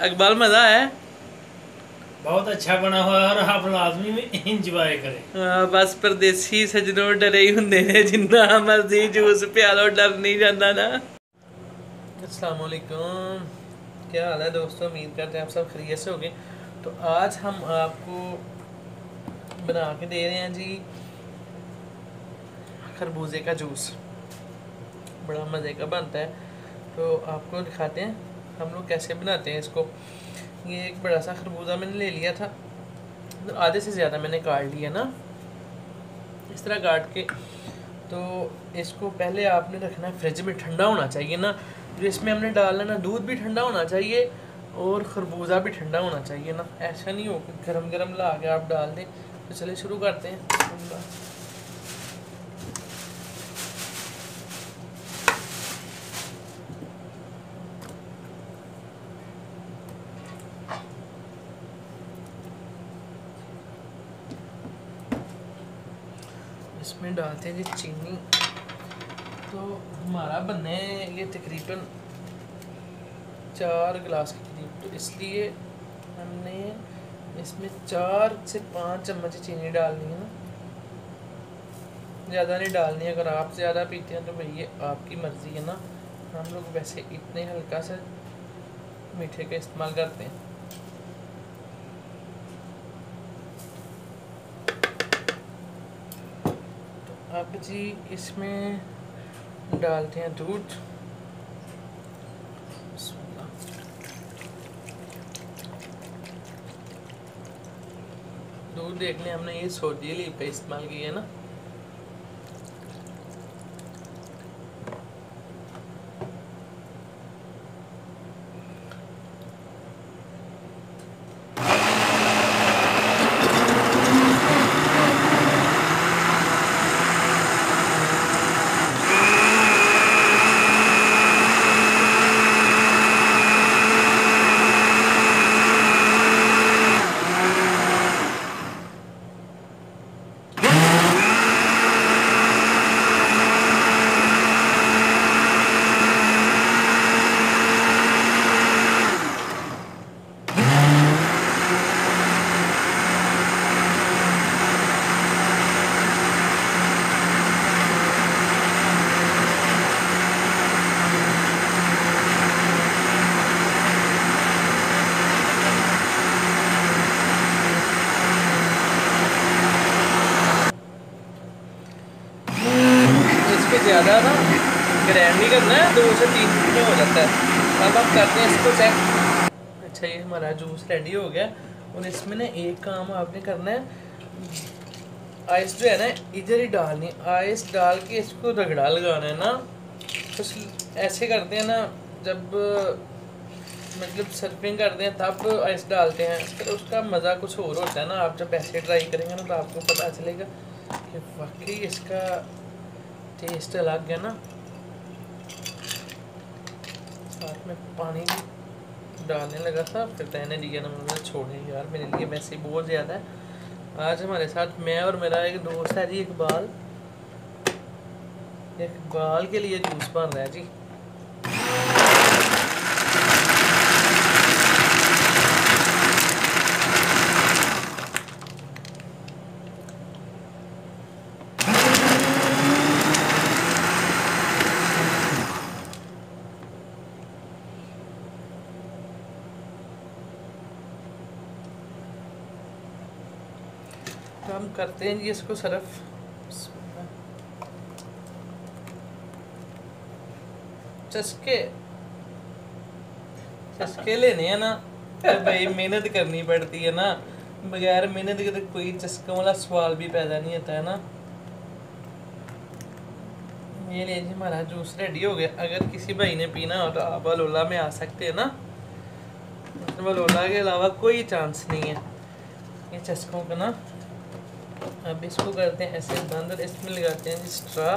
अकबाल मज़ा है? बहुत अच्छा बना हुआ है और आप लाजमी में इंजॉय करें। बस परदेसी सजनों डरे ही होंगे ने जिन्ना मर्जी जूस प्यालो डर नहीं जाता ना। अस्सलाम वालेकुम, क्या हाल है दोस्तों? उम्मीद करते हैं आप सब खैरियत से होंगे। तो आज हम आपको बना के दे रहे हैं जी खरबूजे का जूस। बड़ा मज़े का बनता है, तो आपको दिखाते हैं हम लोग कैसे बनाते हैं इसको। ये एक बड़ा सा खरबूजा मैंने ले लिया था, तो आधे से ज़्यादा मैंने काट लिया ना, इस तरह काट के। तो इसको पहले आपने रखना है फ्रिज में, ठंडा होना चाहिए ना। जो इसमें हमने डालना ना, दूध भी ठंडा होना चाहिए और खरबूजा भी ठंडा होना चाहिए ना। ऐसा नहीं हो कि गरम गरम ला के आप डाल दें। तो चलिए शुरू करते हैं। इसमें डालते हैं जी चीनी। तो हमारा बनने ये तकरीबन 4 गिलास के करीब, तो इसलिए हमने इसमें 4 से 5 चम्मच चीनी डालनी है ना, ज़्यादा नहीं डालनी। अगर आप ज़्यादा पीते हैं तो भाई ये आपकी मर्ज़ी है ना। हम लोग वैसे इतने हल्का सा मीठे का इस्तेमाल करते हैं। तो अब जी इसमें डालते हैं दूध। दूध देख लें, हमने ये सोडी लीफ का इस्तेमाल किया है ना। ज़्यादा ना ग्राइंड नहीं करना है, 2 से 3 मिनट में हो जाता है। अब हम करते हैं इसको चेक। अच्छा, ये हमारा जूस रेडी हो गया। और इसमें ना एक काम आपने करना है, आइस जो है ना इधर ही डालनी। आइस डाल के इसको रगड़ा लगाना है ना। तो ऐसे करते हैं ना, जब मतलब सर्विंग करते हैं तब आइस डालते हैं, फिर उसका मज़ा कुछ और होता है ना। आप जब ऐसे ट्राई करेंगे ना तो आपको पता चलेगा कि वाकई इसका टेस्ट अलग है ना। साथ में पानी भी डालने लगा था, फिर रहने दिया ना, मैंने छोड़े यार, मेरे लिए वैसे ही बहुत ज़्यादा है। आज हमारे साथ मैं और मेरा एक दोस्त है जी, इकबाल। इकबाल के लिए जूस बन रहा है जी। तो हम करते हैं जी इसको सर्फ। चस्के चस्के लेने हैं ना, तो भाई मेहनत करनी पड़ती है ना। बगैर मेहनत के तो कोई चस्कों वाला सवाल भी पैदा नहीं होता है ना। ये ले जी, हमारा जूस रेडी हो गया। अगर किसी भाई ने पीना हो तो आप वलोला में आ सकते हैं ना। वलोला के अलावा कोई चांस नहीं है ये चस्कों का ना। अब इसको करते हैं ऐसे बंद, इसमें लगाते हैं जी स्ट्रा।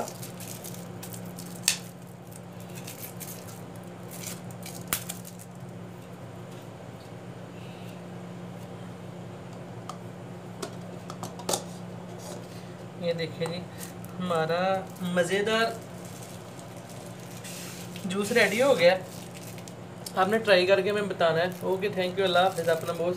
ये देखिए जी, हमारा मज़ेदार जूस रेडी हो गया। आपने ट्राई करके हमें बताना है। ओके, थैंक यू, अल्लाह हाफिज़, अपना बहुत